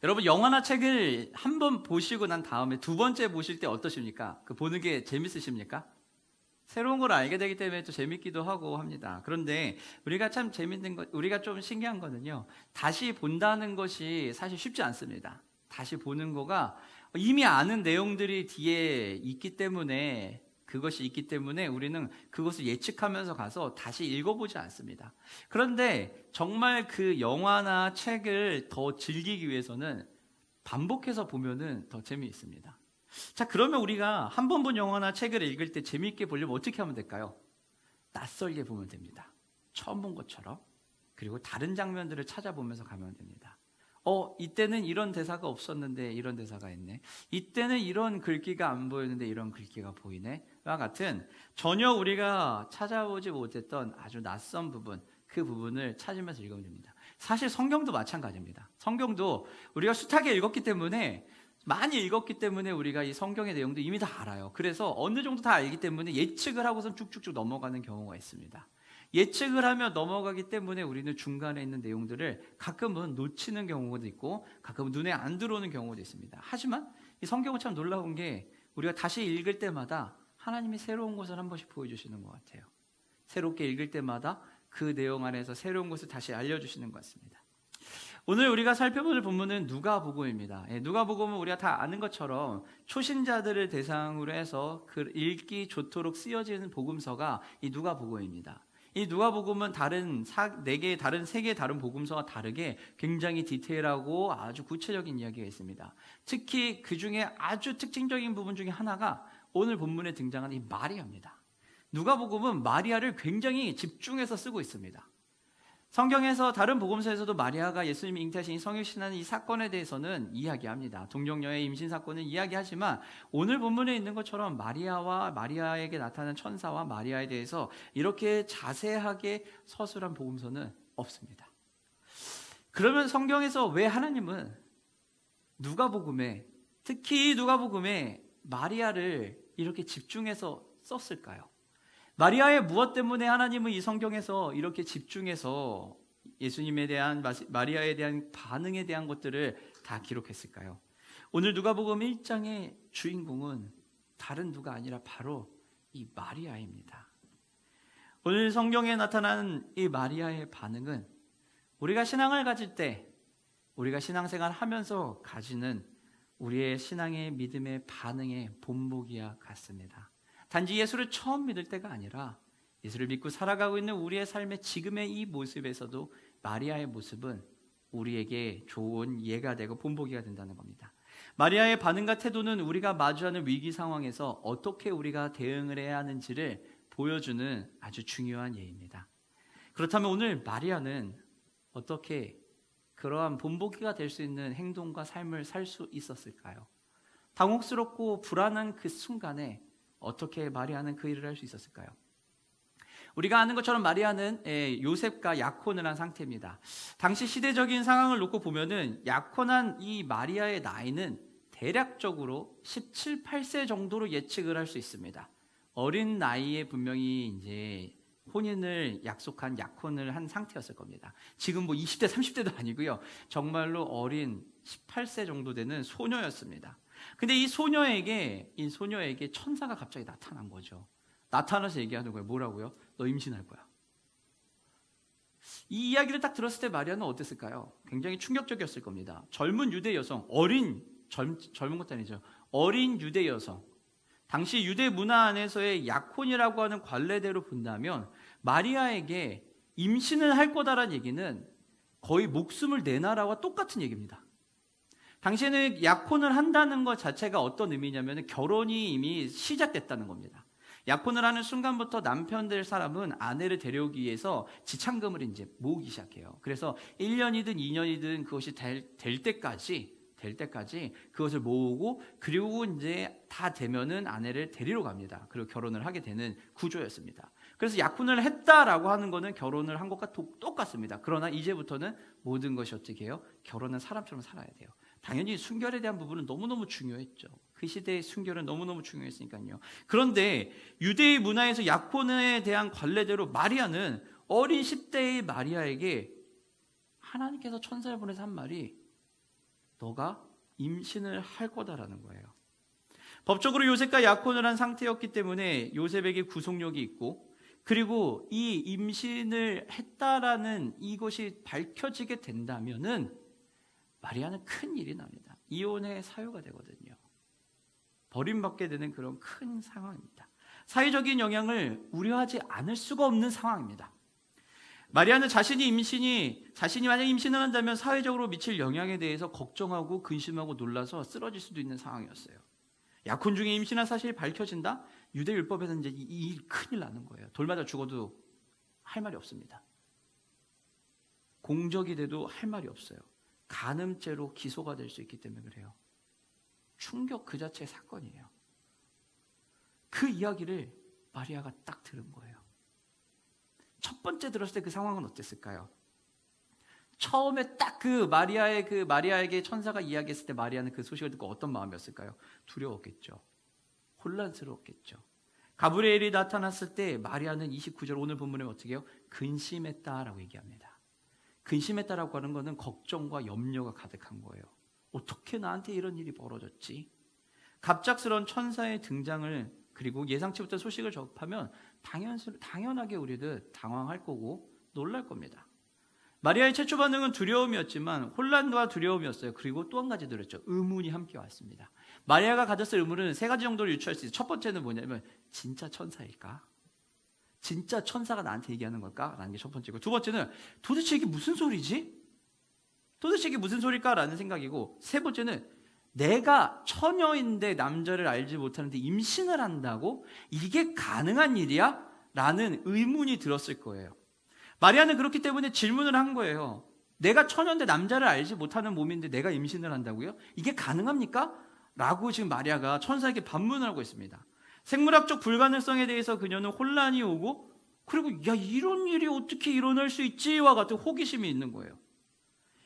여러분 영화나 책을 한 번 보시고 난 다음에 두 번째 보실 때 어떠십니까? 그 보는 게 재밌으십니까? 새로운 걸 알게 되기 때문에 또 재밌기도 하고 합니다. 그런데 우리가 참 재밌는 것, 우리가 좀 신기한 거는요, 다시 본다는 것이 사실 쉽지 않습니다. 다시 보는 거가 이미 아는 내용들이 뒤에 있기 때문에, 그것이 있기 때문에 우리는 그것을 예측하면서 가서 다시 읽어보지 않습니다. 그런데 정말 그 영화나 책을 더 즐기기 위해서는 반복해서 보면은 더 재미있습니다. 자, 그러면 우리가 한 번 본 영화나 책을 읽을 때 재미있게 보려면 어떻게 하면 될까요? 낯설게 보면 됩니다. 처음 본 것처럼. 그리고 다른 장면들을 찾아보면서 가면 됩니다. 이때는 이런 대사가 없었는데 이런 대사가 있네. 이때는 이런 글귀가 안 보였는데 이런 글귀가 보이네. 와 같은 전혀 우리가 찾아보지 못했던 아주 낯선 부분, 그 부분을 찾으면서 읽으면 됩니다. 사실 성경도 마찬가지입니다. 성경도 우리가 숱하게 읽었기 때문에, 많이 읽었기 때문에 우리가 이 성경의 내용도 이미 다 알아요. 그래서 어느 정도 다 알기 때문에 예측을 하고선 쭉쭉쭉 넘어가는 경우가 있습니다. 예측을 하며 넘어가기 때문에 우리는 중간에 있는 내용들을 가끔은 놓치는 경우도 있고 가끔은 눈에 안 들어오는 경우도 있습니다. 하지만 이 성경은 참 놀라운 게 우리가 다시 읽을 때마다 하나님이 새로운 것을 한 번씩 보여주시는 것 같아요. 새롭게 읽을 때마다 그 내용 안에서 새로운 것을 다시 알려주시는 것 같습니다. 오늘 우리가 살펴볼 본문은 누가복음입니다. 누가복음은 우리가 다 아는 것처럼 초신자들을 대상으로 해서 그 읽기 좋도록 쓰여지는 복음서가 이 누가복음입니다. 이 누가복음은 다른 세 개의 다른 복음서와 다르게 굉장히 디테일하고 아주 구체적인 이야기가 있습니다. 특히 그 중에 아주 특징적인 부분 중에 하나가 오늘 본문에 등장하는 이 마리아입니다. 누가복음은 마리아를 굉장히 집중해서 쓰고 있습니다. 성경에서 다른 복음서에서도 마리아가 예수님이 잉태하신 이 성육신하는 이 사건에 대해서는 이야기합니다. 동정녀의 임신 사건은 이야기하지만 오늘 본문에 있는 것처럼 마리아와 마리아에게 나타난 천사와 마리아에 대해서 이렇게 자세하게 서술한 복음서는 없습니다. 그러면 성경에서 왜 하나님은 누가복음에, 특히 누가복음에 마리아를 이렇게 집중해서 썼을까요? 마리아의 무엇 때문에 하나님은 이 성경에서 이렇게 집중해서 예수님에 대한, 마리아에 대한 반응에 대한 것들을 다 기록했을까요? 오늘 누가복음 1장의 주인공은 다른 누가 아니라 바로 이 마리아입니다. 오늘 성경에 나타난 이 마리아의 반응은 우리가 신앙을 가질 때, 우리가 신앙생활 하면서 가지는 우리의 신앙의 믿음의 반응의 본보기와 같습니다. 단지 예수를 처음 믿을 때가 아니라 예수를 믿고 살아가고 있는 우리의 삶의 지금의 이 모습에서도 마리아의 모습은 우리에게 좋은 예가 되고 본보기가 된다는 겁니다. 마리아의 반응과 태도는 우리가 마주하는 위기 상황에서 어떻게 우리가 대응을 해야 하는지를 보여주는 아주 중요한 예입니다. 그렇다면 오늘 마리아는 어떻게 그러한 본보기가 될 수 있는 행동과 삶을 살 수 있었을까요? 당혹스럽고 불안한 그 순간에 어떻게 마리아는 그 일을 할 수 있었을까요? 우리가 아는 것처럼 마리아는 요셉과 약혼을 한 상태입니다. 당시 시대적인 상황을 놓고 보면은 약혼한 이 마리아의 나이는 대략적으로 17, 8세 정도로 예측을 할 수 있습니다. 어린 나이에 분명히 이제 혼인을 약속한 약혼을 한 상태였을 겁니다. 지금 뭐 20대, 30대도 아니고요. 정말로 어린 18세 정도 되는 소녀였습니다. 근데 이 소녀에게 천사가 갑자기 나타난 거죠. 나타나서 얘기하는 거예요. 뭐라고요? 너 임신할 거야. 이 이야기를 딱 들었을 때 마리아는 어땠을까요? 굉장히 충격적이었을 겁니다. 젊은 유대 여성, 젊은 것도 아니죠. 어린 유대 여성. 당시 유대 문화 안에서의 약혼이라고 하는 관례대로 본다면 마리아에게 임신을 할 거다라는 얘기는 거의 목숨을 내놔라와 똑같은 얘기입니다. 당시에는 약혼을 한다는 것 자체가 어떤 의미냐면 결혼이 이미 시작됐다는 겁니다. 약혼을 하는 순간부터 남편 될 사람은 아내를 데려오기 위해서 지참금을 이제 모으기 시작해요. 그래서 1년이든 2년이든 그것이 될 때까지 그것을 모으고 그리고 이제 다 되면은 아내를 데리러 갑니다. 그리고 결혼을 하게 되는 구조였습니다. 그래서 약혼을 했다라고 하는 거는 결혼을 한 것과 똑같습니다. 그러나 이제부터는 모든 것이 어떻게 해요? 결혼은 사람처럼 살아야 돼요. 당연히 순결에 대한 부분은 너무너무 중요했죠. 그 시대의 순결은 너무너무 중요했으니까요. 그런데 유대의 문화에서 약혼에 대한 관례대로 마리아는 어린 10대의 마리아에게 하나님께서 천사를 보내서 한 말이 너가 임신을 할 거다라는 거예요. 법적으로 요셉과 약혼을 한 상태였기 때문에 요셉에게 구속력이 있고, 그리고 이 임신을 했다라는 이것이 밝혀지게 된다면은 마리아는 큰 일이 납니다. 이혼의 사유가 되거든요. 버림받게 되는 그런 큰 상황입니다. 사회적인 영향을 우려하지 않을 수가 없는 상황입니다. 마리아는 자신이 만약 임신을 한다면 사회적으로 미칠 영향에 대해서 걱정하고 근심하고 놀라서 쓰러질 수도 있는 상황이었어요. 약혼 중에 임신한 사실이 밝혀진다? 유대율법에는 이제 이 큰일 나는 거예요. 돌 맞아 죽어도 할 말이 없습니다. 공적이 돼도 할 말이 없어요. 간음죄로 기소가 될 수 있기 때문에 그래요. 충격 그 자체의 사건이에요. 그 이야기를 마리아가 딱 들은 거예요. 첫 번째 들었을 때 그 상황은 어땠을까요? 처음에 딱 마리아에게 천사가 이야기했을 때 마리아는 그 소식을 듣고 어떤 마음이었을까요? 두려웠겠죠. 혼란스러웠겠죠. 가브리엘이 나타났을 때 마리아는 29절 오늘 본문에 어떻게 해요? 근심했다라고 얘기합니다. 근심했다라고 하는 것은 걱정과 염려가 가득한 거예요. 어떻게 나한테 이런 일이 벌어졌지? 갑작스러운 천사의 등장을 그리고 예상치 못한 소식을 접하면 당연하게 우리들 당황할 거고 놀랄 겁니다. 마리아의 최초 반응은 두려움이었지만 혼란과 두려움이었어요. 그리고 또 한 가지 들었죠. 의문이 함께 왔습니다. 마리아가 가졌을 의문은 세 가지 정도로 유추할 수 있어요. 첫 번째는 뭐냐면 진짜 천사일까? 진짜 천사가 나한테 얘기하는 걸까? 라는 게 첫 번째고, 두 번째는 도대체 이게 무슨 소리지? 도대체 이게 무슨 소리일까라는 생각이고, 세 번째는 내가 처녀인데 남자를 알지 못하는데 임신을 한다고? 이게 가능한 일이야? 라는 의문이 들었을 거예요. 마리아는 그렇기 때문에 질문을 한 거예요. 내가 처녀인데 남자를 알지 못하는 몸인데 내가 임신을 한다고요? 이게 가능합니까? 라고 지금 마리아가 천사에게 반문을 하고 있습니다. 생물학적 불가능성에 대해서 그녀는 혼란이 오고, 그리고 이런 일이 어떻게 일어날 수 있지와 같은 호기심이 있는 거예요.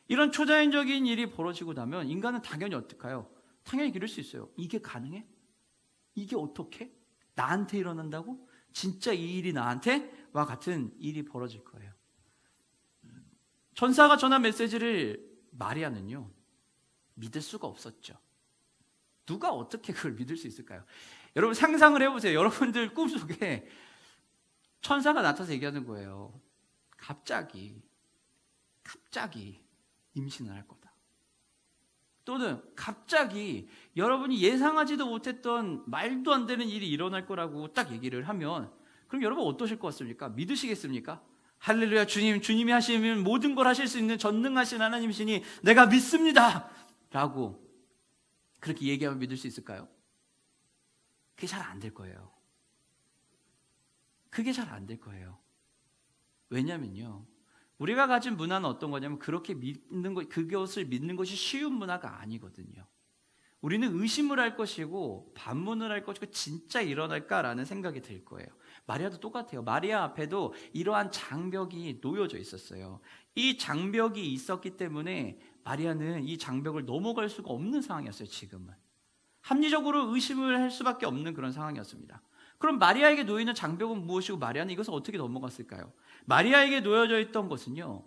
이런 초자연적인 일이 벌어지고 나면 인간은 당연히 어떡해요? 당연히 이럴 수 있어요. 이게 가능해? 이게 어떻게? 나한테 일어난다고? 진짜 이 일이 나한테? 와 같은 일이 벌어질 거예요. 천사가 전한 메시지를 마리아는요, 믿을 수가 없었죠. 누가 어떻게 그걸 믿을 수 있을까요? 여러분 상상을 해보세요. 여러분들 꿈속에 천사가 나타나서 얘기하는 거예요. 갑자기 임신을 할 거다. 또는 갑자기 여러분이 예상하지도 못했던 말도 안 되는 일이 일어날 거라고 딱 얘기를 하면, 그럼 여러분 어떠실 것 같습니까? 믿으시겠습니까? 할렐루야, 주님이 하시면 모든 걸 하실 수 있는 전능하신 하나님이시니 내가 믿습니다 라고 그렇게 얘기하면 믿을 수 있을까요? 그게 잘 안 될 거예요. 그게 잘 안 될 거예요. 왜냐면요, 우리가 가진 문화는 어떤 거냐면 그렇게 믿는 것, 그것을 믿는 것이 쉬운 문화가 아니거든요. 우리는 의심을 할 것이고 반문을 할 것이고 진짜 일어날까라는 생각이 들 거예요. 마리아도 똑같아요. 마리아 앞에도 이러한 장벽이 놓여져 있었어요. 이 장벽이 있었기 때문에 마리아는 이 장벽을 넘어갈 수가 없는 상황이었어요. 지금은 합리적으로 의심을 할 수밖에 없는 그런 상황이었습니다. 그럼 마리아에게 놓이는 장벽은 무엇이고 마리아는 이것을 어떻게 넘어갔을까요? 마리아에게 놓여져 있던 것은요,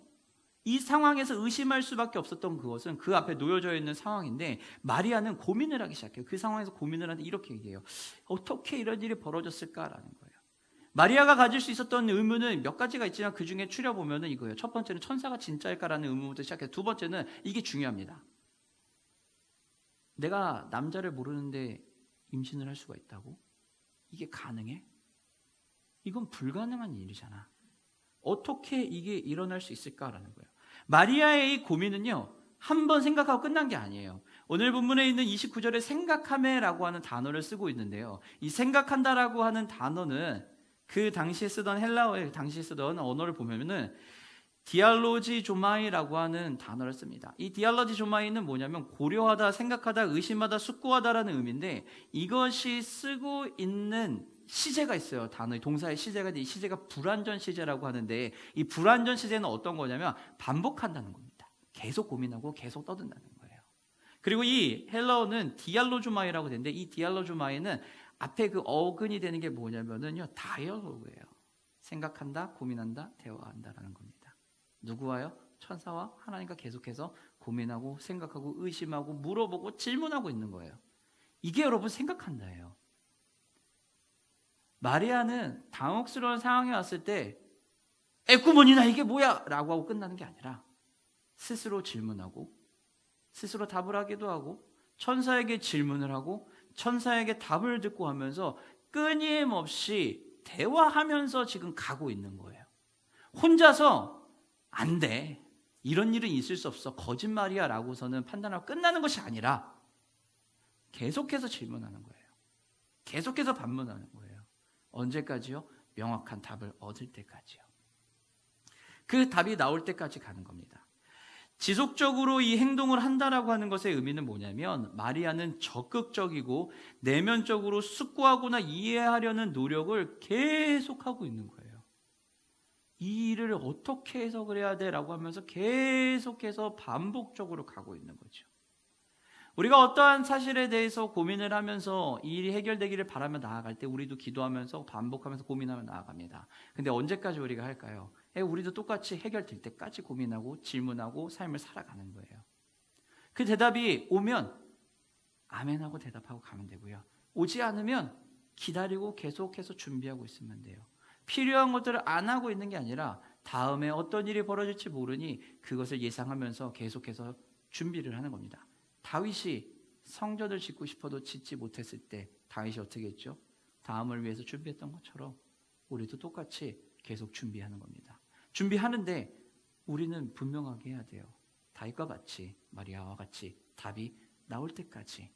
이 상황에서 의심할 수밖에 없었던 그것은 그 앞에 놓여져 있는 상황인데, 마리아는 고민을 하기 시작해요. 그 상황에서 고민을 하는데 이렇게 얘기해요. 어떻게 이런 일이 벌어졌을까라는 거예요. 마리아가 가질 수 있었던 의문은 몇 가지가 있지만 그 중에 추려보면 이거예요. 첫 번째는 천사가 진짜일까라는 의문부터 시작해요. 두 번째는 이게 중요합니다. 내가 남자를 모르는데 임신을 할 수가 있다고? 이게 가능해? 이건 불가능한 일이잖아. 어떻게 이게 일어날 수 있을까라는 거예요. 마리아의 이 고민은요, 한번 생각하고 끝난 게 아니에요. 오늘 본문에 있는 29절에 생각하메라고 하는 단어를 쓰고 있는데요, 이 생각한다라고 하는 단어는 그 당시에 쓰던 헬라어의 당시에 쓰던 언어를 보면은 디알로지 조마이라고 하는 단어를 씁니다. 이 디알로지 조마이는 뭐냐면 고려하다, 생각하다, 의심하다, 숙고하다라는 의미인데, 이것이 쓰고 있는 시제가 있어요. 단어의 동사의 시제가, 이 시제가 불완전 시제라고 하는데, 이 불완전 시제는 어떤 거냐면 반복한다는 겁니다. 계속 고민하고 계속 떠든다는 거예요. 그리고 이 헬라어는 디알로주마이라고 되는데, 이 디알로주마이는 앞에 그 어근이 되는 게 뭐냐면은요, 다이얼로그예요. 생각한다, 고민한다, 대화한다라는 겁니다. 누구와요? 천사와 하나님과 계속해서 고민하고 생각하고 의심하고 물어보고 질문하고 있는 거예요. 이게 여러분 생각한다예요. 마리아는 당혹스러운 상황에 왔을 때 에구머니나 이게 뭐야? 라고 하고 끝나는 게 아니라 스스로 질문하고 스스로 답을 하기도 하고 천사에게 질문을 하고 천사에게 답을 듣고 하면서 끊임없이 대화하면서 지금 가고 있는 거예요. 혼자서 안 돼. 이런 일은 있을 수 없어. 거짓말이야 라고서는 판단하고 끝나는 것이 아니라 계속해서 질문하는 거예요. 계속해서 반문하는 거예요. 언제까지요? 명확한 답을 얻을 때까지요. 그 답이 나올 때까지 가는 겁니다. 지속적으로 이 행동을 한다라고 하는 것의 의미는 뭐냐면 마리아는 적극적이고 내면적으로 숙고하거나 이해하려는 노력을 계속하고 있는 거예요. 이 일을 어떻게 해석을 해야 돼라고 하면서 계속해서 반복적으로 가고 있는 거죠. 우리가 어떠한 사실에 대해서 고민을 하면서 이 일이 해결되기를 바라며 나아갈 때 우리도 기도하면서 반복하면서 고민하며 나아갑니다. 근데 언제까지 우리가 할까요? 우리도 똑같이 해결될 때까지 고민하고 질문하고 삶을 살아가는 거예요. 그 대답이 오면 아멘하고 대답하고 가면 되고요. 오지 않으면 기다리고 계속해서 준비하고 있으면 돼요. 필요한 것들을 안 하고 있는 게 아니라 다음에 어떤 일이 벌어질지 모르니 그것을 예상하면서 계속해서 준비를 하는 겁니다. 다윗이 성전을 짓고 싶어도 짓지 못했을 때 다윗이 어떻게 했죠? 다음을 위해서 준비했던 것처럼 우리도 똑같이 계속 준비하는 겁니다. 준비하는데 우리는 분명하게 해야 돼요. 다윗과 같이 마리아와 같이 답이 나올 때까지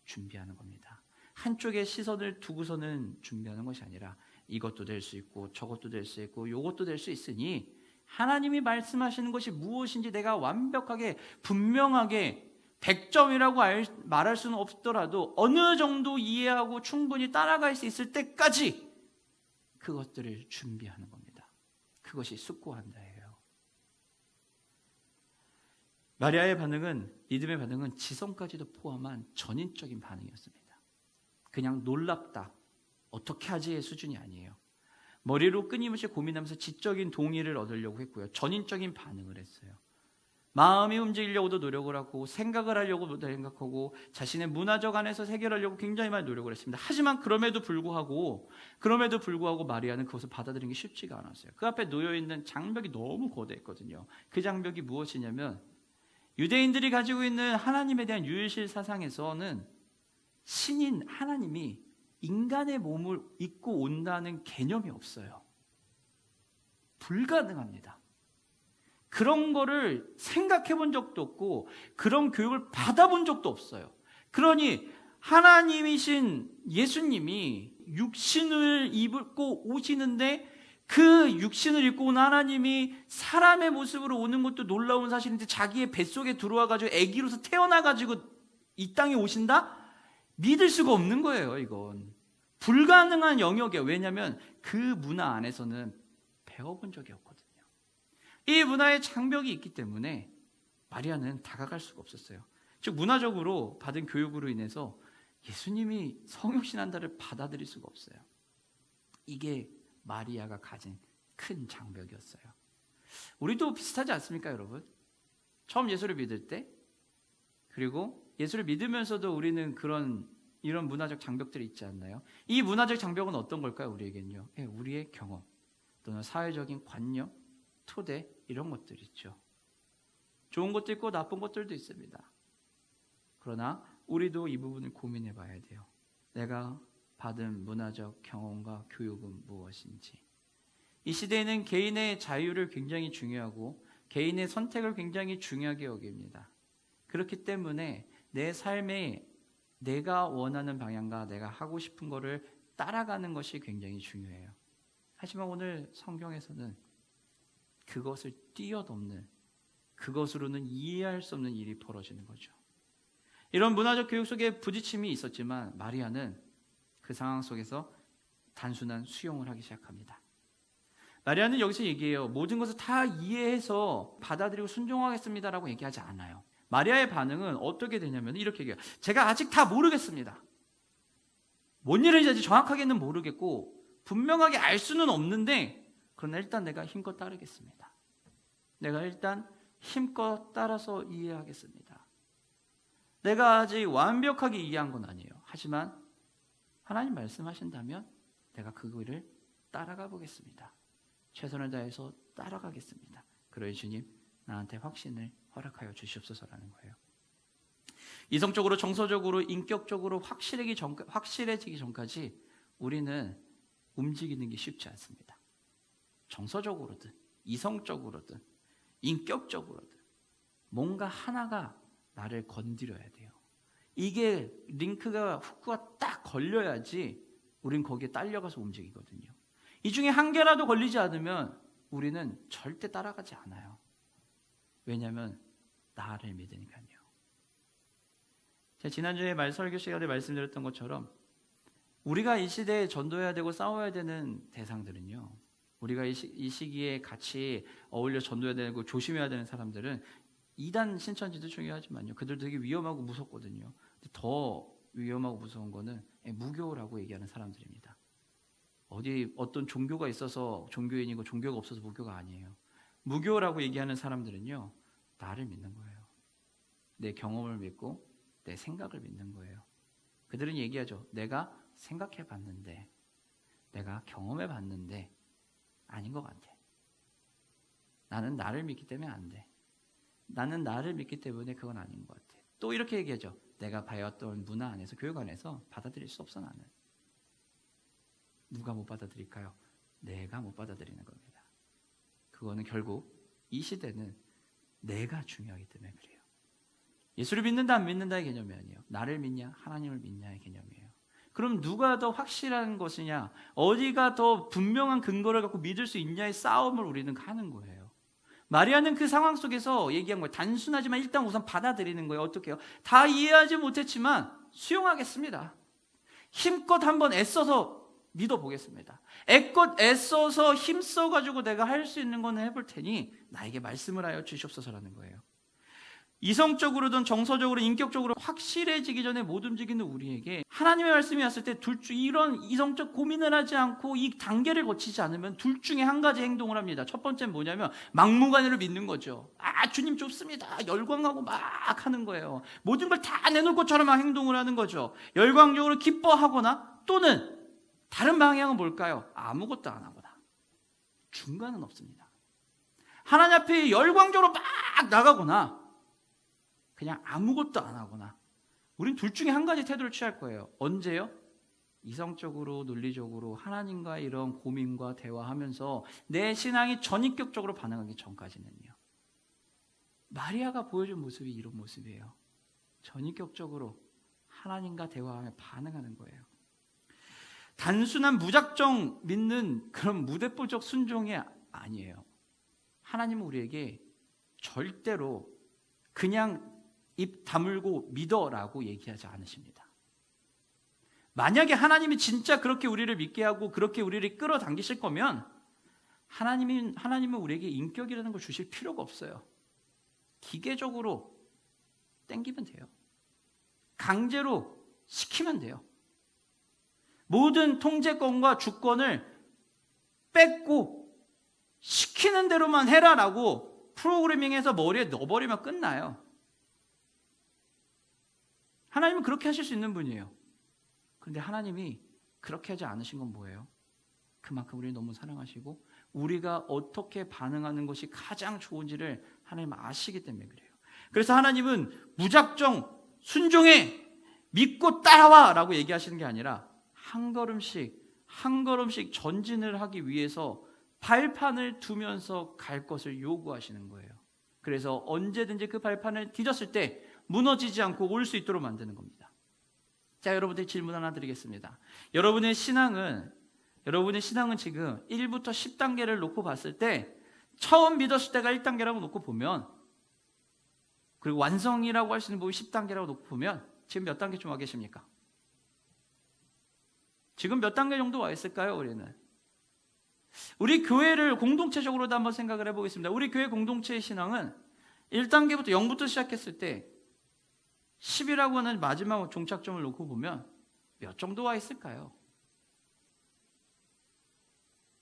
준비하는 겁니다. 한쪽에 시선을 두고서는 준비하는 것이 아니라 이것도 될 수 있고 저것도 될 수 있고 이것도 될 수 있으니 하나님이 말씀하시는 것이 무엇인지 내가 완벽하게 분명하게 100점이라고 말할 수는 없더라도 어느 정도 이해하고 충분히 따라갈 수 있을 때까지 그것들을 준비하는 겁니다. 그것이 숙고한다예요. 마리아의 반응은, 믿음의 반응은 지성까지도 포함한 전인적인 반응이었습니다. 그냥 놀랍다, 어떻게 하지의 수준이 아니에요. 머리로 끊임없이 고민하면서 지적인 동의를 얻으려고 했고요. 전인적인 반응을 했어요. 마음이 움직이려고도 노력을 하고 생각을 하려고도 생각하고 자신의 문화적 안에서 해결하려고 굉장히 많이 노력을 했습니다. 하지만 그럼에도 불구하고 마리아는 그것을 받아들이는 게 쉽지가 않았어요. 그 앞에 놓여있는 장벽이 너무 거대했거든요. 그 장벽이 무엇이냐면 유대인들이 가지고 있는 하나님에 대한 유일실 사상에서는 신인 하나님이 인간의 몸을 입고 온다는 개념이 없어요. 불가능합니다. 그런 거를 생각해 본 적도 없고 그런 교육을 받아본 적도 없어요. 그러니 하나님이신 예수님이 육신을 입고 오시는데 그 육신을 입고 온 하나님이 사람의 모습으로 오는 것도 놀라운 사실인데 자기의 뱃속에 들어와가지고 아기로서 태어나가지고 이 땅에 오신다? 믿을 수가 없는 거예요. 이건 불가능한 영역이에요. 왜냐하면 그 문화 안에서는 배워본 적이 없거든요. 이 문화의 장벽이 있기 때문에 마리아는 다가갈 수가 없었어요. 즉 문화적으로 받은 교육으로 인해서 예수님이 성육신한다를 받아들일 수가 없어요. 이게 마리아가 가진 큰 장벽이었어요. 우리도 비슷하지 않습니까, 여러분? 처음 예수를 믿을 때, 그리고 예수를 믿으면서도 우리는 이런 문화적 장벽들이 있지 않나요? 이 문화적 장벽은 어떤 걸까요, 우리에겐요? 우리의 경험 또는 사회적인 관념, 토대 이런 것들 있죠. 좋은 것도 있고 나쁜 것들도 있습니다. 그러나 우리도 이 부분을 고민해 봐야 돼요. 내가 받은 문화적 경험과 교육은 무엇인지. 이 시대에는 개인의 자유를 굉장히 중요하고 개인의 선택을 굉장히 중요하게 여깁니다. 그렇기 때문에 내 삶에 내가 원하는 방향과 내가 하고 싶은 거를 따라가는 것이 굉장히 중요해요. 하지만 오늘 성경에서는 그것을 뛰어넘는, 그것으로는 이해할 수 없는 일이 벌어지는 거죠. 이런 문화적 교육 속에 부딪힘이 있었지만 마리아는 그 상황 속에서 단순한 수용을 하기 시작합니다. 마리아는 여기서 얘기해요. 모든 것을 다 이해해서 받아들이고 순종하겠습니다라고 얘기하지 않아요. 마리아의 반응은 어떻게 되냐면 이렇게 얘기해요. 제가 아직 다 모르겠습니다. 뭔 일인지 아직 정확하게는 모르겠고 분명하게 알 수는 없는데 그러나 일단 내가 힘껏 따르겠습니다. 내가 일단 힘껏 따라서 이해하겠습니다. 내가 아직 완벽하게 이해한 건 아니에요. 하지만 하나님 말씀하신다면 내가 그거를 따라가 보겠습니다. 최선을 다해서 따라가겠습니다. 그러니 주님, 나한테 확신을 허락하여 주시옵소서라는 거예요. 이성적으로, 정서적으로, 인격적으로 확실해지기 전까지 우리는 움직이는 게 쉽지 않습니다. 정서적으로든 이성적으로든 인격적으로든 뭔가 하나가 나를 건드려야 돼요. 이게 후크가 딱 걸려야지 우린 거기에 딸려가서 움직이거든요. 이 중에 한 개라도 걸리지 않으면 우리는 절대 따라가지 않아요. 왜냐하면 나를 믿으니까요. 제가 지난주에 설교 시간에 말씀드렸던 것처럼 우리가 이 시대에 전도해야 되고 싸워야 되는 대상들은요, 우리가 이 시기에 같이 어울려 전도해야 되고 조심해야 되는 사람들은 이단 신천지도 중요하지만요, 그들도 되게 위험하고 무섭거든요. 더 위험하고 무서운 거는 무교라고 얘기하는 사람들입니다. 어떤 종교가 있어서 종교인이고 종교가 없어서 무교가 아니에요. 무교라고 얘기하는 사람들은요, 나를 믿는 거예요. 내 경험을 믿고 내 생각을 믿는 거예요. 그들은 얘기하죠. 내가 생각해 봤는데, 내가 경험해 봤는데 아닌 것 같아. 나는 나를 믿기 때문에 안 돼. 나는 나를 믿기 때문에 그건 아닌 것 같아. 또 이렇게 얘기하죠. 내가 봐왔던 문화 안에서, 교육 안에서 받아들일 수 없어. 나는. 누가 못 받아들일까요? 내가 못 받아들이는 겁니다. 그거는 결국 이 시대는 내가 중요하기 때문에 그래요. 예수를 믿는다 안 믿는다의 개념이 아니에요. 나를 믿냐 하나님을 믿냐의 개념이에요. 그럼 누가 더 확실한 것이냐, 어디가 더 분명한 근거를 갖고 믿을 수 있냐의 싸움을 우리는 하는 거예요. 마리아는 그 상황 속에서 얘기한 거예요. 단순하지만 일단 우선 받아들이는 거예요. 어떻게 해요? 다 이해하지 못했지만 수용하겠습니다. 힘껏 한번 애써서 믿어보겠습니다. 애써서 힘써가지고 내가 할 수 있는 거는 해볼 테니 나에게 말씀을 하여 주시옵소서라는 거예요. 이성적으로든 정서적으로, 인격적으로 확실해지기 전에 못 움직이는 우리에게 하나님의 말씀이 왔을 때 이런 이성적 고민을 하지 않고 이 단계를 거치지 않으면 둘 중에 한 가지 행동을 합니다. 첫 번째는 뭐냐면 막무가내로 믿는 거죠. 주님 좋습니다. 열광하고 막 하는 거예요. 모든 걸 다 내놓을 것처럼 막 행동을 하는 거죠. 열광적으로 기뻐하거나, 또는 다른 방향은 뭘까요? 아무것도 안 하거나. 중간은 없습니다. 하나님 앞에 열광적으로 막 나가거나 그냥 아무것도 안 하거나, 우린 둘 중에 한 가지 태도를 취할 거예요. 언제요? 이성적으로, 논리적으로 하나님과 이런 고민과 대화하면서 내 신앙이 전인격적으로 반응하기 전까지는요. 마리아가 보여준 모습이 이런 모습이에요. 전인격적으로 하나님과 대화하며 반응하는 거예요. 단순한 무작정 믿는 그런 무대뽀적 순종이 아니에요. 하나님은 우리에게 절대로 그냥 입 다물고 믿어라고 얘기하지 않으십니다. 만약에 하나님이 진짜 그렇게 우리를 믿게 하고 그렇게 우리를 끌어당기실 거면 하나님은 우리에게 인격이라는 걸 주실 필요가 없어요. 기계적으로 땡기면 돼요. 강제로 시키면 돼요. 모든 통제권과 주권을 뺏고 시키는 대로만 해라라고 프로그래밍해서 머리에 넣어버리면 끝나요. 하나님은 그렇게 하실 수 있는 분이에요. 그런데 하나님이 그렇게 하지 않으신 건 뭐예요? 그만큼 우리를 너무 사랑하시고 우리가 어떻게 반응하는 것이 가장 좋은지를 하나님 아시기 때문에 그래요. 그래서 하나님은 무작정 순종해, 믿고 따라와 라고 얘기하시는 게 아니라 한 걸음씩 한 걸음씩 전진을 하기 위해서 발판을 두면서 갈 것을 요구하시는 거예요. 그래서 언제든지 그 발판을 디뎠을 때 무너지지 않고 올 수 있도록 만드는 겁니다. 자, 여러분들 질문 하나 드리겠습니다. 여러분의 신앙은 지금 1부터 10단계를 놓고 봤을 때 처음 믿었을 때가 1단계라고 놓고 보면, 그리고 완성이라고 할 수 있는 부분이 10단계라고 놓고 보면 지금 몇 단계쯤 와 계십니까? 지금 몇 단계 정도 와 있을까요? 우리 교회를 공동체적으로도 한번 생각을 해보겠습니다. 우리 교회 공동체의 신앙은 1단계부터 0부터 시작했을 때 10이라고 하는 마지막 종착점을 놓고 보면 몇 정도 와 있을까요?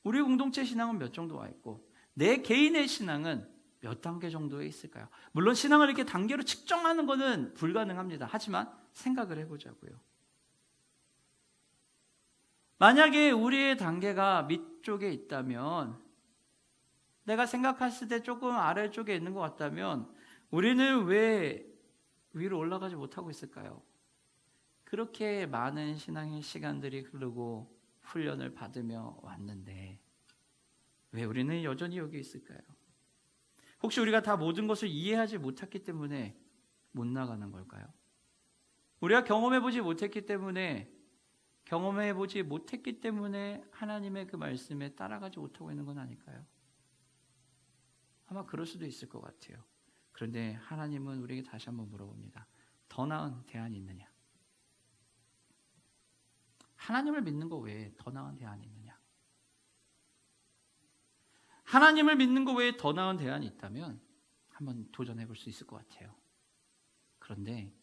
우리 공동체 신앙은 몇 정도 와 있고 내 개인의 신앙은 몇 단계 정도에 있을까요? 물론 신앙을 이렇게 단계로 측정하는 것은 불가능합니다. 하지만 생각을 해보자고요. 만약에 우리의 단계가 밑쪽에 있다면, 내가 생각했을 때 조금 아래쪽에 있는 것 같다면 우리는 왜 위로 올라가지 못하고 있을까요? 그렇게 많은 신앙의 시간들이 흐르고 훈련을 받으며 왔는데 왜 우리는 여전히 여기 있을까요? 혹시 우리가 다 모든 것을 이해하지 못했기 때문에 못 나가는 걸까요? 우리가 경험해보지 못했기 때문에 하나님의 그 말씀에 따라가지 못하고 있는 건 아닐까요? 아마 그럴 수도 있을 것 같아요. 그런데 하나님은 우리에게 다시 한번 물어봅니다. 더 나은 대안이 있느냐? 하나님을 믿는 거 외에 더 나은 대안이 있느냐? 하나님을 믿는 거 외에 더 나은 대안이 있다면 한번 도전해 볼 수 있을 것 같아요. 그런데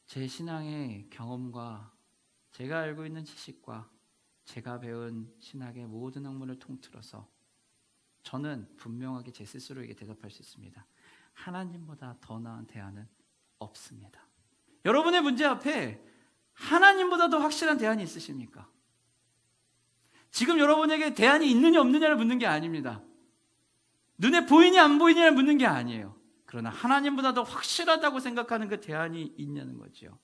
제 신앙의 경험과 제가 알고 있는 지식과 제가 배운 신학의 모든 학문을 통틀어서 저는 분명하게 제 스스로에게 대답할 수 있습니다. 하나님보다 더 나은 대안은 없습니다. 여러분의 문제 앞에 하나님보다 더 확실한 대안이 있으십니까? 지금 여러분에게 대안이 있느냐 없느냐를 묻는 게 아닙니다. 눈에 보이냐 안 보이냐를 묻는 게 아니에요. 그러나 하나님보다 더 확실하다고 생각하는 그 대안이 있냐는 거죠.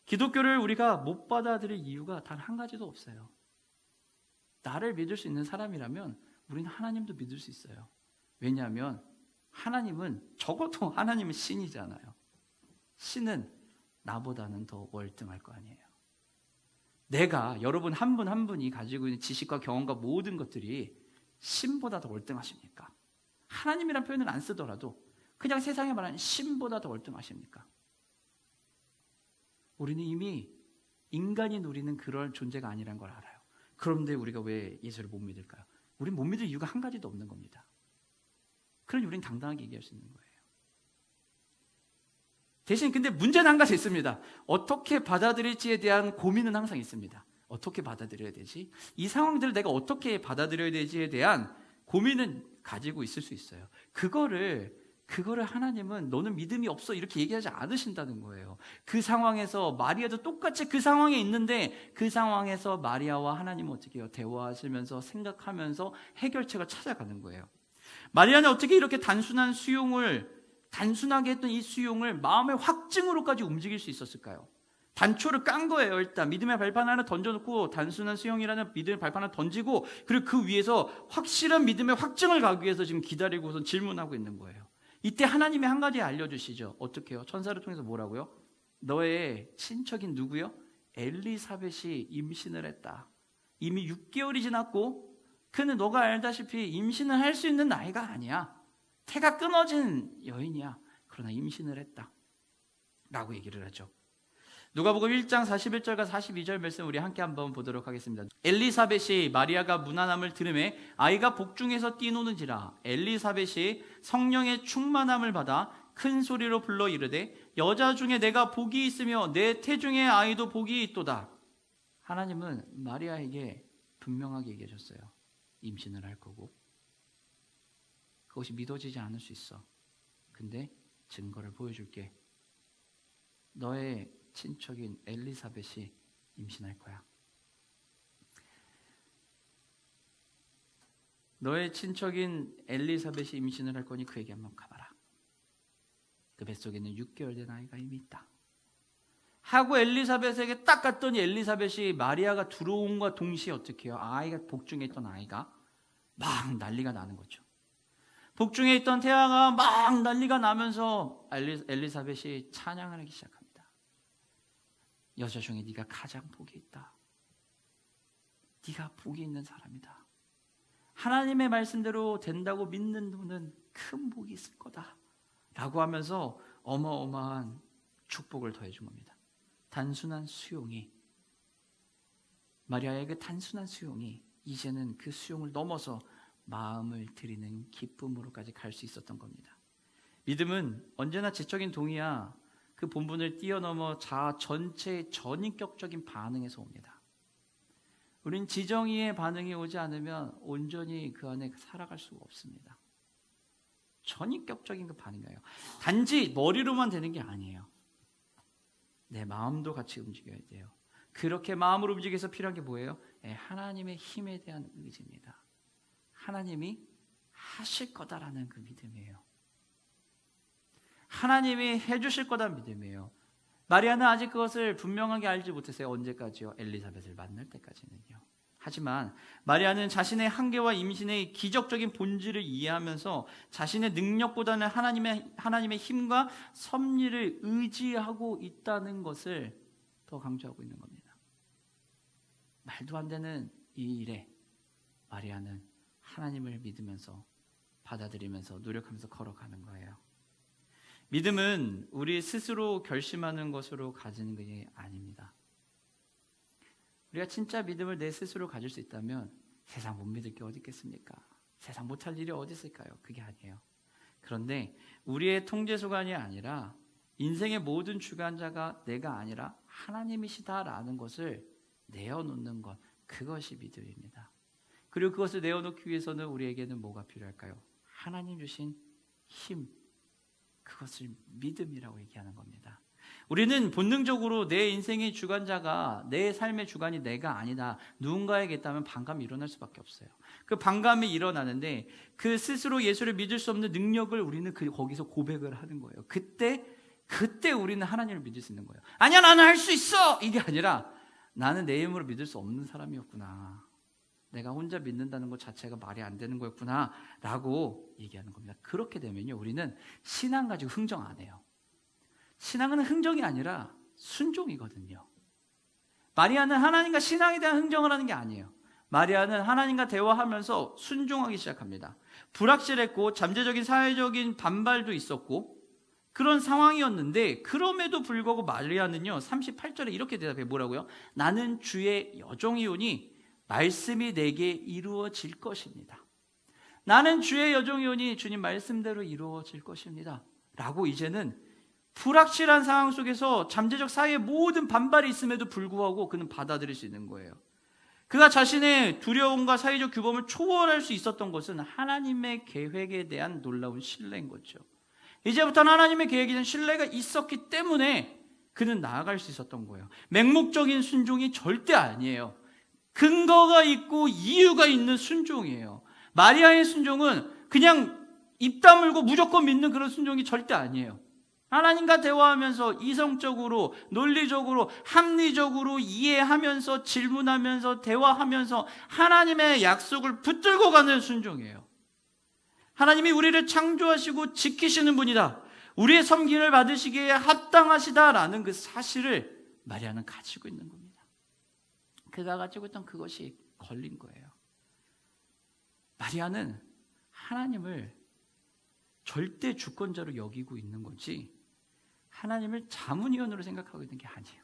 기독교를 우리가 못 받아들일 이유가 단 한 가지도 없어요. 나를 믿을 수 있는 사람이라면 우리는 하나님도 믿을 수 있어요. 왜냐하면 하나님은 적어도 하나님은 신이잖아요. 신은 나보다는 더 월등할 거 아니에요. 내가 여러분 한 분 한 분이 가지고 있는 지식과 경험과 모든 것들이 신보다 더 월등하십니까? 하나님이란 표현을 안 쓰더라도 그냥 세상에 말하는 신보다 더 월등하십니까? 우리는 이미 인간이 누리는 그런 존재가 아니란 걸 알아요. 그런데 우리가 왜 예수를 못 믿을까요? 우리는 못 믿을 이유가 한 가지도 없는 겁니다. 그러니 우리는 당당하게 얘기할 수 있는 거예요. 대신 근데 문제는 한 가지 있습니다. 어떻게 받아들일지에 대한 고민은 항상 있습니다. 어떻게 받아들여야 되지? 이 상황들을 내가 어떻게 받아들여야 되지에 대한 고민은 가지고 있을 수 있어요. 그거를 하나님은 너는 믿음이 없어 이렇게 얘기하지 않으신다는 거예요. 그 상황에서 마리아도 똑같이 그 상황에 있는데 그 상황에서 마리아와 하나님은 어떻게 해요? 대화하시면서 생각하면서 해결책을 찾아가는 거예요. 마리아는 어떻게 이렇게 단순하게 했던 이 수용을 마음의 확증으로까지 움직일 수 있었을까요? 단초를 깐 거예요. 일단 믿음의 발판 하나 던져놓고 단순한 수용이라는 믿음의 발판 하나 던지고 그리고 그 위에서 확실한 믿음의 확증을 가기 위해서 지금 기다리고서 질문하고 있는 거예요. 이때 하나님이 한 가지 알려주시죠. 어떻게 해요? 천사를 통해서 뭐라고요? 너의 친척인 누구요? 엘리사벳이 임신을 했다. 이미 6개월이 지났고 그는 너가 알다시피 임신을 할 수 있는 나이가 아니야. 태가 끊어진 여인이야. 그러나 임신을 했다 라고 얘기를 하죠. 누가복음 1장 41절과 42절 말씀 우리 함께 한번 보도록 하겠습니다. 엘리사벳이 마리아가 무난함을 들으매 아이가 복중에서 뛰노는지라. 엘리사벳이 성령의 충만함을 받아 큰 소리로 불러 이르되 여자 중에 내가 복이 있으며 내 태중의 아이도 복이 있도다. 하나님은 마리아에게 분명하게 얘기하셨어요. 임신을 할 거고 그것이 믿어지지 않을 수 있어. 근데 증거를 보여줄게. 너의 친척인 엘리사벳이 임신할 거야. 너의 친척인 엘리사벳이 임신을 할 거니 그에게 한번 가봐라. 그 뱃속에는 6개월 된 아이가 이미 있다. 하고 엘리사벳에게 딱 갔더니 엘리사벳이 마리아가 들어온과 동시에 어떻게 해요? 아이가 복중에 있던 아이가 막 난리가 나는 거죠. 복중에 있던 태아가 막 난리가 나면서 엘리사벳이 찬양을 하기 시작합니다. 여자 중에 네가 가장 복이 있다. 네가 복이 있는 사람이다. 하나님의 말씀대로 된다고 믿는 너는 큰 복이 있을 거다 라고 하면서 어마어마한 축복을 더해준 겁니다. 단순한 수용이, 마리아의 그 단순한 수용이 이제는 그 수용을 넘어서 마음을 드리는 기쁨으로까지 갈 수 있었던 겁니다. 믿음은 언제나 지적인 동의야 그 본분을 뛰어넘어 자아 전체의 전인격적인 반응에서 옵니다. 우린 지정의의 반응이 오지 않으면 온전히 그 안에 살아갈 수가 없습니다. 전인격적인 그 반응이에요. 단지 머리로만 되는 게 아니에요. 내 마음도 같이 움직여야 돼요. 그렇게 마음으로 움직여서 필요한 게 뭐예요? 하나님의 힘에 대한 의지입니다. 하나님이 하실 거다라는 그 믿음이에요. 하나님이 해주실 거다는 믿음이에요. 마리아는 아직 그것을 분명하게 알지 못했어요. 언제까지요? 엘리사벳을 만날 때까지는요. 하지만 마리아는 자신의 한계와 임신의 기적적인 본질을 이해하면서 자신의 능력보다는 하나님의 힘과 섭리를 의지하고 있다는 것을 더 강조하고 있는 겁니다. 말도 안 되는 이 일에 마리아는 하나님을 믿으면서 받아들이면서 노력하면서 걸어가는 거예요. 믿음은 우리 스스로 결심하는 것으로 가지는 게 아닙니다. 우리가 진짜 믿음을 내 스스로 가질 수 있다면 세상 못 믿을 게 어디 있겠습니까? 세상 못할 일이 어디 있을까요? 그게 아니에요. 그런데 우리의 통제소관이 아니라 인생의 모든 주관자가 내가 아니라 하나님이시다라는 것을 내어놓는 것, 그것이 믿음입니다. 그리고 그것을 내어놓기 위해서는 우리에게는 뭐가 필요할까요? 하나님 주신 힘, 그것을 믿음이라고 얘기하는 겁니다. 우리는 본능적으로 내 인생의 주관자가, 내 삶의 주관이 내가 아니다, 누군가에게 있다면 반감이 일어날 수밖에 없어요. 그 반감이 일어나는데 그 스스로 예수를 믿을 수 없는 능력을 우리는 거기서 고백을 하는 거예요. 그때 우리는 하나님을 믿을 수 있는 거예요. 아니야, 나는 할 수 있어! 이게 아니라 나는 내 힘으로 믿을 수 없는 사람이었구나, 내가 혼자 믿는다는 것 자체가 말이 안 되는 거였구나 라고 얘기하는 겁니다. 그렇게 되면요, 우리는 신앙 가지고 흥정 안 해요. 신앙은 흥정이 아니라 순종이거든요. 마리아는 하나님과 신앙에 대한 흥정을 하는 게 아니에요. 마리아는 하나님과 대화하면서 순종하기 시작합니다. 불확실했고 잠재적인 사회적인 반발도 있었고 그런 상황이었는데, 그럼에도 불구하고 마리아는요 38절에 이렇게 대답해요. 뭐라고요? 나는 주의 여종이오니 말씀이 내게 이루어질 것입니다. 나는 주의 여종이오니 주님 말씀대로 이루어질 것입니다 라고 이제는 불확실한 상황 속에서 잠재적 사회의 모든 반발이 있음에도 불구하고 그는 받아들일 수 있는 거예요. 그가 자신의 두려움과 사회적 규범을 초월할 수 있었던 것은 하나님의 계획에 대한 놀라운 신뢰인 거죠. 이제부터는 하나님의 계획에 대한 신뢰가 있었기 때문에 그는 나아갈 수 있었던 거예요. 맹목적인 순종이 절대 아니에요. 근거가 있고 이유가 있는 순종이에요. 마리아의 순종은 그냥 입 다물고 무조건 믿는 그런 순종이 절대 아니에요. 하나님과 대화하면서 이성적으로, 논리적으로, 합리적으로 이해하면서 질문하면서 대화하면서 하나님의 약속을 붙들고 가는 순종이에요. 하나님이 우리를 창조하시고 지키시는 분이다, 우리의 섬김을 받으시기에 합당하시다라는 그 사실을 마리아는 가지고 있는 겁니다. 그가 가지고 있던 그것이 걸린 거예요. 마리아는 하나님을 절대 주권자로 여기고 있는 거지 하나님을 자문위원으로 생각하고 있는 게 아니에요.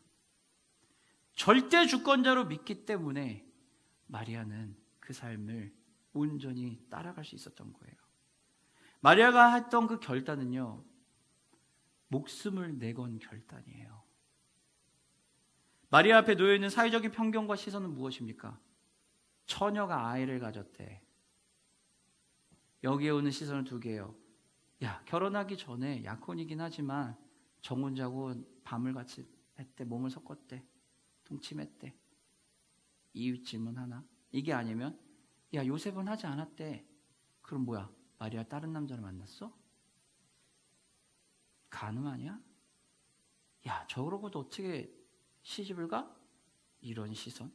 절대 주권자로 믿기 때문에 마리아는 그 삶을 온전히 따라갈 수 있었던 거예요. 마리아가 했던 그 결단은요, 목숨을 내건 결단이에요. 마리아 앞에 놓여있는 사회적인 편견과 시선은 무엇입니까? 처녀가 아이를 가졌대. 여기에 오는 시선은 두 개예요. 야, 결혼하기 전에 약혼이긴 하지만 정혼자고 밤을 같이 했대, 몸을 섞었대, 동침했대. 이유 질문 하나. 이게 아니면 야, 요셉은 하지 않았대. 그럼 뭐야? 마리아 다른 남자를 만났어? 가능하냐? 야, 저러고도 어떻게 시집을 가? 이런 시선.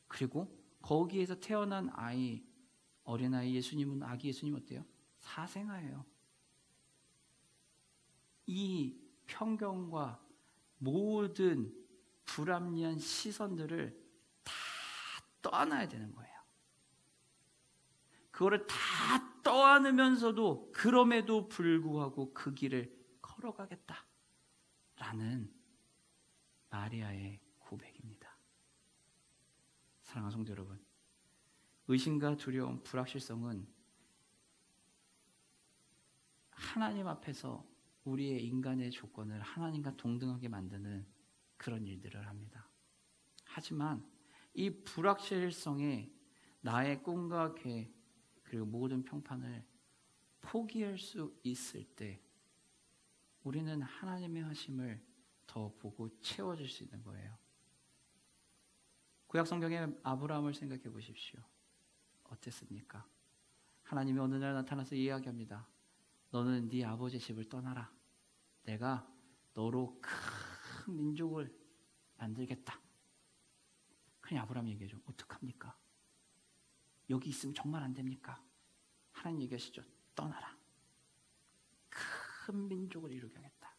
그리고 거기에서 태어난 아이, 어린아이 예수님은, 아기 예수님 어때요? 사생아예요. 이 편견과 모든 불합리한 시선들을 다 떠안아야 되는 거예요. 그거를 다 떠안으면서도 그럼에도 불구하고 그 길을 걸어가겠다라는 마리아의 고백입니다. 사랑하는 성도 여러분, 의심과 두려움, 불확실성은 하나님 앞에서 우리의 인간의 조건을 하나님과 동등하게 만드는 그런 일들을 합니다. 하지만 이 불확실성에 나의 꿈과 계획 그리고 모든 평판을 포기할 수 있을 때 우리는 하나님의 하심을 더 보고 채워질 수 있는 거예요. 구약 성경의 아브라함을 생각해 보십시오. 어땠습니까? 하나님이 어느 날 나타나서 이야기합니다. 너는 네 아버지 집을 떠나라. 내가 너로 큰 민족을 만들겠다. 그냥 아브라함이 얘기하죠. 어떡합니까? 여기 있으면 정말 안 됩니까? 하나님 얘기하시죠. 떠나라. 큰 민족을 이루게 하겠다.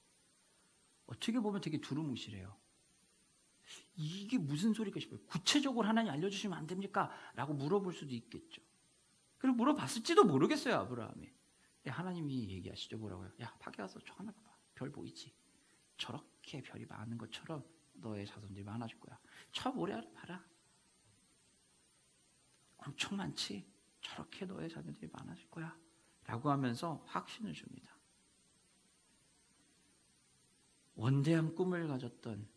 어떻게 보면 되게 두루뭉실해요. 이게 무슨 소리가 싶어요. 구체적으로 하나님 알려주시면 안 됩니까? 라고 물어볼 수도 있겠죠. 그리고 물어봤을지도 모르겠어요. 아브라함이. 하나님이 얘기하시죠. 뭐라고요? 야, 밖에 가서 저 하나 봐봐. 별 보이지? 저렇게 별이 많은 것처럼 너의 자손들이 많아질 거야. 저 모래알을 봐라. 엄청 많지? 저렇게 너의 자녀들이 많아질 거야. 라고 하면서 확신을 줍니다. 원대한 꿈을 가졌던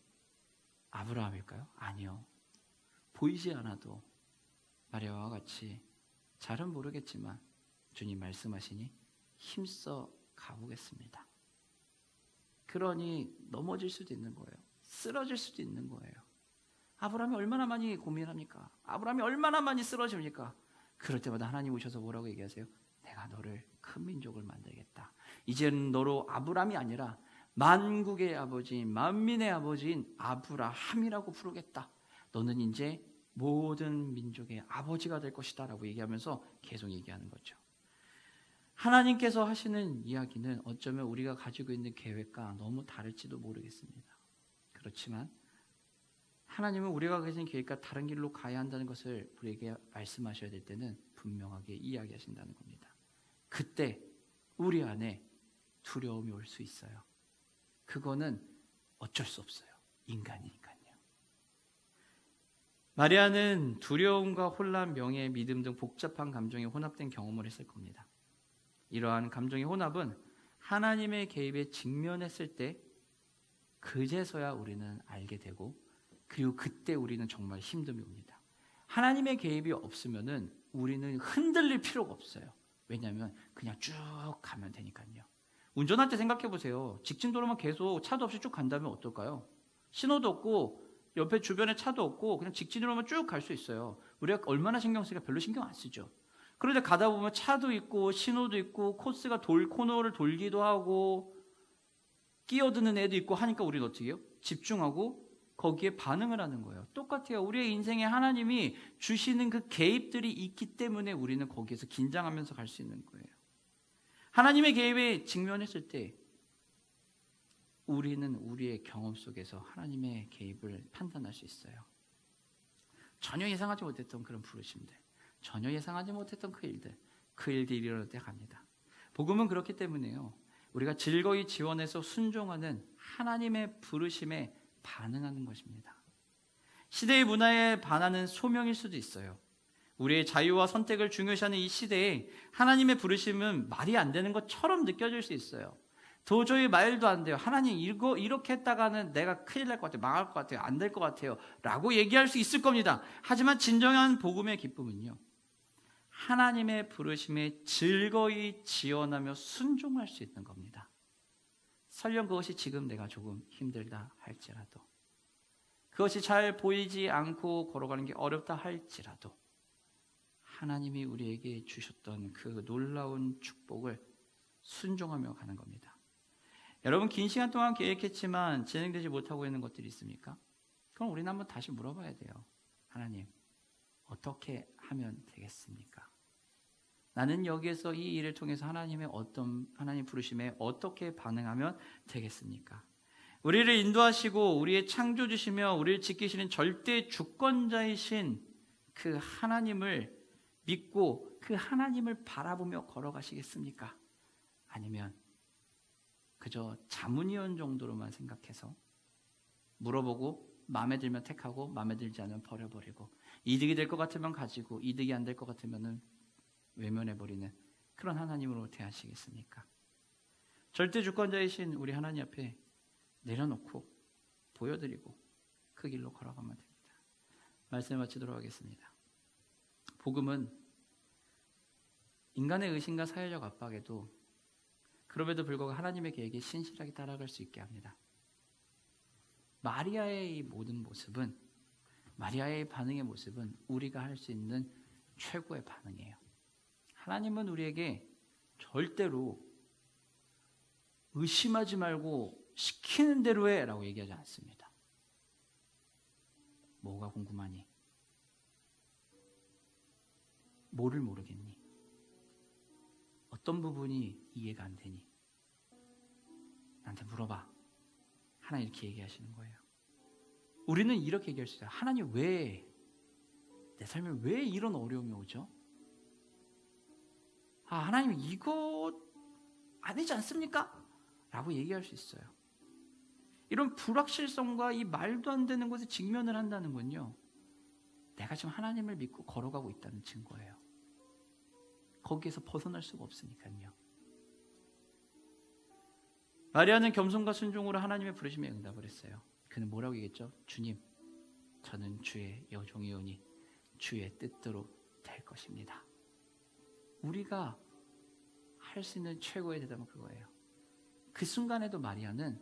아브라함일까요? 아니요. 보이지 않아도 마리아와 같이 잘은 모르겠지만 주님 말씀하시니 힘써 가보겠습니다. 그러니 넘어질 수도 있는 거예요. 쓰러질 수도 있는 거예요. 아브라함이 얼마나 많이 고민합니까? 아브라함이 얼마나 많이 쓰러집니까? 그럴 때마다 하나님 오셔서 뭐라고 얘기하세요? 내가 너를 큰 민족을 만들겠다. 이제는 너로 아브라함이 아니라 만국의 아버지인 만민의 아버지인 아브라함이라고 부르겠다. 너는 이제 모든 민족의 아버지가 될 것이다 라고 얘기하면서 계속 얘기하는 거죠. 하나님께서 하시는 이야기는 어쩌면 우리가 가지고 있는 계획과 너무 다를지도 모르겠습니다. 그렇지만 하나님은 우리가 가진 계획과 다른 길로 가야 한다는 것을 우리에게 말씀하셔야 될 때는 분명하게 이야기하신다는 겁니다. 그때 우리 안에 두려움이 올 수 있어요. 그거는 어쩔 수 없어요. 인간이니까요. 마리아는 두려움과 혼란, 명예, 믿음 등 복잡한 감정이 혼합된 경험을 했을 겁니다. 이러한 감정의 혼합은 하나님의 개입에 직면했을 때 그제서야 우리는 알게 되고 그리고 그때 우리는 정말 힘듦이 옵니다. 하나님의 개입이 없으면은 우리는 흔들릴 필요가 없어요. 왜냐하면 그냥 쭉 가면 되니까요. 운전할 때 생각해 보세요. 직진 도로만 계속 차도 없이 쭉 간다면 어떨까요? 신호도 없고 옆에 주변에 차도 없고 그냥 직진으로만 쭉 갈 수 있어요. 우리가 얼마나 신경 쓰니까 별로 신경 안 쓰죠. 그런데 가다 보면 차도 있고 신호도 있고 코스가 코너를 돌기도 하고 끼어드는 애도 있고 하니까 우리는 어떻게 해요? 집중하고 거기에 반응을 하는 거예요. 똑같아요. 우리의 인생에 하나님이 주시는 그 개입들이 있기 때문에 우리는 거기에서 긴장하면서 갈 수 있는 거예요. 하나님의 개입에 직면했을 때 우리는 우리의 경험 속에서 하나님의 개입을 판단할 수 있어요. 전혀 예상하지 못했던 그런 부르심들, 전혀 예상하지 못했던 그 일들이 일어날 때 갑니다. 복음은 그렇기 때문에요. 우리가 즐거이 지원해서 순종하는 하나님의 부르심에 반응하는 것입니다. 시대의 문화에 반하는 소명일 수도 있어요. 우리의 자유와 선택을 중요시하는 이 시대에 하나님의 부르심은 말이 안 되는 것처럼 느껴질 수 있어요. 도저히 말도 안 돼요. 하나님 이거 이렇게 했다가는 내가 큰일 날 것 같아요. 망할 것 같아요. 안 될 것 같아요. 라고 얘기할 수 있을 겁니다. 하지만 진정한 복음의 기쁨은요. 하나님의 부르심에 즐거이 지원하며 순종할 수 있는 겁니다. 설령 그것이 지금 내가 조금 힘들다 할지라도, 그것이 잘 보이지 않고 걸어가는 게 어렵다 할지라도 하나님이 우리에게 주셨던 그 놀라운 축복을 순종하며 가는 겁니다. 여러분, 긴 시간 동안 계획했지만 진행되지 못하고 있는 것들이 있습니까? 그럼 우리는 한번 다시 물어봐야 돼요. 하나님, 어떻게 하면 되겠습니까? 나는 여기에서 이 일을 통해서 하나님 부르심에 어떻게 반응하면 되겠습니까? 우리를 인도하시고 우리의 창조주시며 우리를 지키시는 절대 주권자이신 그 하나님을 믿고 그 하나님을 바라보며 걸어가시겠습니까? 아니면 그저 자문위원 정도로만 생각해서 물어보고 마음에 들면 택하고 마음에 들지 않으면 버려버리고 이득이 될 것 같으면 가지고 이득이 안 될 것 같으면 외면해버리는 그런 하나님으로 대하시겠습니까? 절대 주권자이신 우리 하나님 앞에 내려놓고 보여드리고 그 길로 걸어가면 됩니다. 말씀을 마치도록 하겠습니다. 복음은 인간의 의심과 사회적 압박에도 그럼에도 불구하고 하나님의 계획에 신실하게 따라갈 수 있게 합니다. 마리아의 이 모든 모습은, 마리아의 반응의 모습은 우리가 할 수 있는 최고의 반응이에요. 하나님은 우리에게 절대로 의심하지 말고 시키는 대로 해 라고 얘기하지 않습니다. 뭐가 궁금하니? 뭐를 모르겠니? 어떤 부분이 이해가 안 되니? 나한테 물어봐. 하나님 이렇게 얘기하시는 거예요. 우리는 이렇게 얘기할 수 있어요. 하나님 왜, 내 삶에 왜 이런 어려움이 오죠? 하나님 이거 아니지 않습니까? 라고 얘기할 수 있어요. 이런 불확실성과 이 말도 안 되는 것에 직면을 한다는 건요, 내가 지금 하나님을 믿고 걸어가고 있다는 증거예요. 거기에서 벗어날 수가 없으니까요. 마리아는 겸손과 순종으로 하나님의 부르심에 응답을 했어요. 그는 뭐라고 얘기했죠? 주님, 저는 주의 여종이오니 주의 뜻대로 될 것입니다. 우리가 할 수 있는 최고의 대답은 그거예요. 그 순간에도 마리아는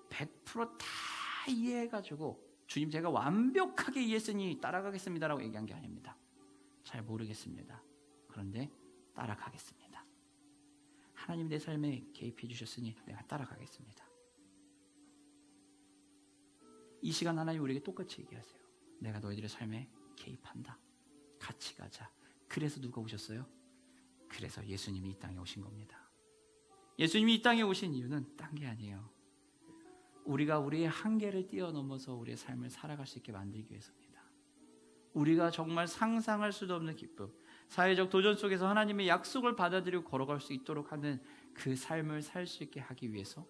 100%다 이해해가지고 주님 제가 완벽하게 이해했으니 따라가겠습니다라고 얘기한 게 아닙니다. 잘 모르겠습니다. 그런데 따라가겠습니다. 하나님 내 삶에 개입해 주셨으니 내가 따라가겠습니다. 이 시간 하나님 우리에게 똑같이 얘기하세요. 내가 너희들의 삶에 개입한다. 같이 가자. 그래서 누가 오셨어요? 그래서 예수님이 이 땅에 오신 겁니다. 예수님이 이 땅에 오신 이유는 딴 게 아니에요. 우리가 우리의 한계를 뛰어넘어서 우리의 삶을 살아갈 수 있게 만들기 위해서입니다. 우리가 정말 상상할 수도 없는 기쁨, 사회적 도전 속에서 하나님의 약속을 받아들이고 걸어갈 수 있도록 하는 그 삶을 살 수 있게 하기 위해서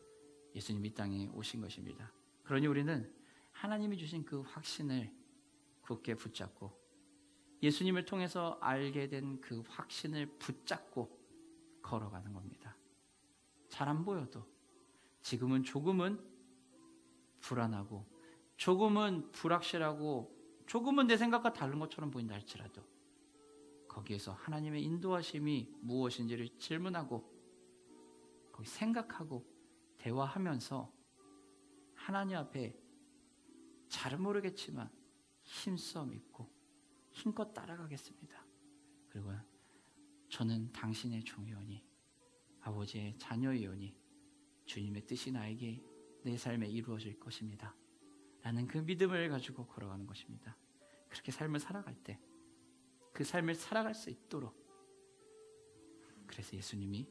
예수님이 이 땅에 오신 것입니다. 그러니 우리는 하나님이 주신 그 확신을 굳게 붙잡고 예수님을 통해서 알게 된 그 확신을 붙잡고 걸어가는 겁니다. 잘 안 보여도 지금은 조금은 불안하고 조금은 불확실하고 조금은 내 생각과 다른 것처럼 보인다 할지라도 거기에서 하나님의 인도하심이 무엇인지를 질문하고 거기 생각하고 대화하면서 하나님 앞에 잘은 모르겠지만 힘써 믿고 힘껏 따라가겠습니다. 그리고 저는 당신의 종이오니 아버지의 자녀이오니 주님의 뜻이 나에게 내 삶에 이루어질 것입니다. 라는 그 믿음을 가지고 걸어가는 것입니다. 그렇게 삶을 살아갈 때 그 삶을 살아갈 수 있도록 그래서 예수님이